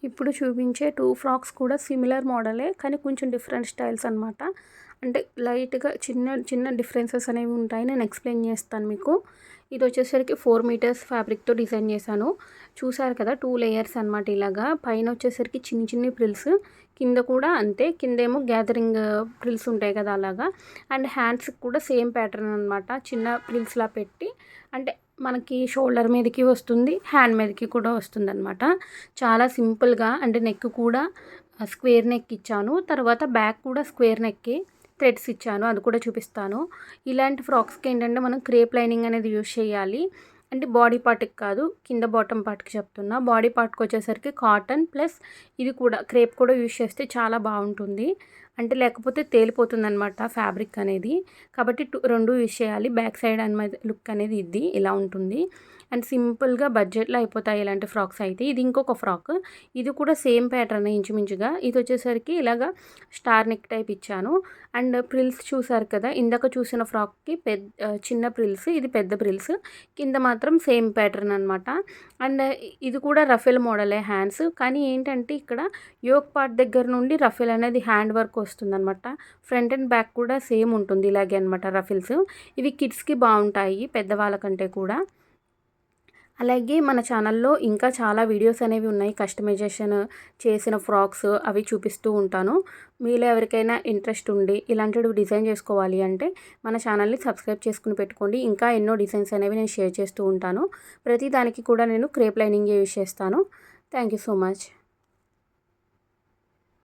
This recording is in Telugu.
ఇప్పుడు చూపించే 2 ఫ్రాక్స్ కూడా సిమిలర్ మోడలే. కానీ కొంచెం డిఫరెంట్ స్టైల్స్ అనమాట. అంటే లైట్‌గా చిన్న చిన్న డిఫరెన్సెస్ అనేవి ఉంటాయి. నేను ఎక్స్‌ప్లెయిన్ చేస్తాను మీకు. ఇదొచ్చేసరికి 4 మీటర్స్ ఫ్యాబ్రిక్‌తో డిజైన్ చేశాను. చూసారు కదా! 2 లేయర్స్ అనమాట ఇలాగా. పైనొచ్చేసరికి చిన్ని చిన్ని ప్రిల్స్, కింద కూడా అంతే. కిందేమో గ్యాదరింగ్ ప్రిల్స్ ఉంటాయి కదా! అలాగా. అండ్ హ్యాండ్స్‌కి కూడా సేమ్ ప్యాటర్న్ అనమాట. చిన్న ప్రిల్స్‌లా పెట్టి అంటే మనకి షోల్డర్ మీదకి వస్తుంది, హ్యాండ్ మీదకి కూడా వస్తుందనమాట. చాలా సింపుల్‌గా అంటే నెక్ కూడా స్క్వేర్ నెక్ ఇచ్చాను. తర్వాత బ్యాక్ కూడా స్క్వేర్ నెక్కే థ్రెడ్స్ ఇచ్చాను. అది కూడా చూపిస్తాను. ఇలాంటి ఫ్రాక్స్‌కి ఏంటంటే మనం క్రేప్ లైనింగ్ అనేది యూజ్ చేయాలి. అంటే బాడీ పార్ట్‌కి కాదు, కింద బాటమ్ పార్ట్‌కి చెప్తున్నా. బాడీ పార్ట్‌కి వచ్చేసరికి కాటన్ ప్లస్ ఇది కూడా క్రేప్ కూడా యూజ్ చేస్తే చాలా బాగుంటుంది. అంటే లేకపోతే తేలిపోతుందనమాట ఫ్యాబ్రిక్ అనేది. కాబట్టి 2 యూజ్ చేయాలి. బ్యాక్ సైడ్ అనేది లుక్ అనేది ఇది ఇలా ఉంటుంది. అండ్ సింపుల్‌గా బడ్జెట్‌లో అయిపోతాయి ఇలాంటి ఫ్రాక్స్ అయితే. ఇది ఇంకొక ఫ్రాక్. ఇది కూడా సేమ్ ప్యాటర్నే ఇంచుమించుగా. ఇది వచ్చేసరికి ఇలాగా స్టార్ నెక్ టైప్ ఇచ్చాను. అండ్ ప్రిల్స్ చూసారు కదా! ఇందాక చూసిన ఫ్రాక్‌కి చిన్న ప్రిల్స్, ఇది పెద్ద ప్రిల్స్. కింద మాత్రం సేమ్ ప్యాటర్న్ అనమాట. అండ్ ఇది కూడా రఫెల్ మోడలే హ్యాండ్స్. కానీ ఏంటంటే ఇక్కడ యోక్ పార్ట్ దగ్గర నుండి రఫెల్ అనేది హ్యాండ్ వర్క్ వస్తుందనమాట. ఫ్రంట్ అండ్ బ్యాక్ కూడా సేమ్ ఉంటుంది ఇలాగే అనమాట రఫెల్స్. ఇవి కిడ్స్‌కి బావుంటాయి పెద్దవాళ్ళ కంటే కూడా. అలాగే మన ఛానల్లో ఇంకా చాలా వీడియోస్ అనేవి ఉన్నాయి. కస్టమైజేషన్ చేసిన ఫ్రాక్స్ అవి చూపిస్తూ ఉంటాను. మీలో ఎవరికైనా ఇంట్రెస్ట్ ఉండి ఇలాంటివి డిజైన్ చేసుకోవాలి అంటే మన ఛానల్ని సబ్స్క్రైబ్ చేసుకుని పెట్టుకోండి. ఇంకా ఎన్నో డిజైన్స్ అనేవి నేను షేర్ చేస్తూ ఉంటాను. ప్రతి దానికి కూడా నేను క్రేప్ లైనింగే యూజ్ చేస్తాను. Thank you so much.